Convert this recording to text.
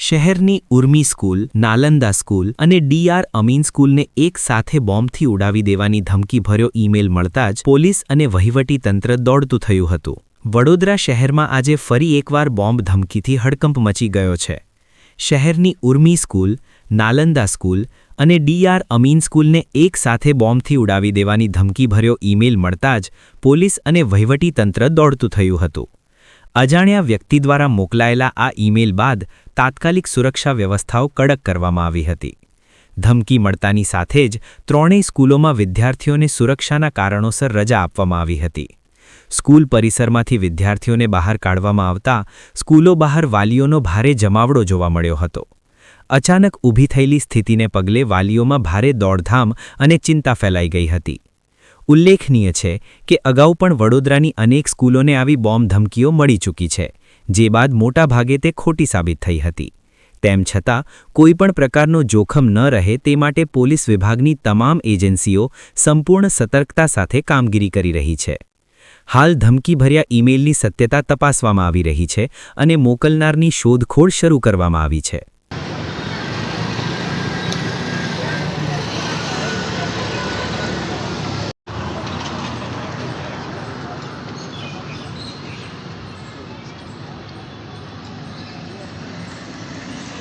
શહેરની Urmi school, Nalanda school અને ડી.આર. અમીન સ્કૂલને એક સાથે બોમ્બથી ઉડાવી દેવાની ધમકીભર્યો ઈમેલ મળતા જ પોલીસ અને વહીવટીતંત્ર દોડતું થયું હતું. વડોદરા શહેરમાં આજે ફરી એકવાર બોમ્બ ધમકીથી હડકંપ મચી ગયો છે. શહેરની ઉર્મી સ્કૂલ, નાલંદા સ્કૂલ અને ડી.આર. અમીન સ્કૂલને એક સાથે બોમ્બથી ઉડાવી દેવાની ધમકીભર્યો ઈમેલ મળતા જ પોલીસ અને વહીવટીતંત્ર દોડતું થયું હતું. અજાણ્યા વ્યક્તિ દ્વારા મોકલાયેલા આ ઈમેલ બાદ તાત્કાલિક સુરક્ષા વ્યવસ્થાઓ કડક કરવામાં આવી હતી. ધમકી મળતાની સાથે જ ત્રણેય સ્કૂલોમાં વિદ્યાર્થીઓને સુરક્ષાના કારણોસર રજા આપવામાં આવી હતી. સ્કૂલ પરિસરમાંથી વિદ્યાર્થીઓને બહાર કાઢવામાં આવતા સ્કૂલો બહાર વાલીઓનો ભારે જમાવડો જોવા મળ્યો હતો. અચાનક ઊભી થયેલી સ્થિતિને પગલે વાલીઓમાં ભારે દોડધામ અને ચિંતા ફેલાઈ ગઈ હતી. ઉલ્લેખનીય છે કે અગાઉ પણ વડોદરાની અનેક સ્કૂલોને આવી બોમ્બ ધમકીઓ મળી ચૂકી છે, જે બાદ મોટાભાગે તે ખોટી સાબિત થઈ હતી. તેમ છતાં કોઈપણ પ્રકારનો જોખમ ન રહે તે માટે પોલીસ વિભાગની તમામ એજન્સીઓ સંપૂર્ણ સતર્કતા સાથે કામગીરી કરી રહી છે. હાલ ધમકીભર્યા ઈમેલની સત્યતા તપાસવામાં આવી રહી છે અને મોકલનારની શોધખોળ શરૂ કરવામાં આવી છે.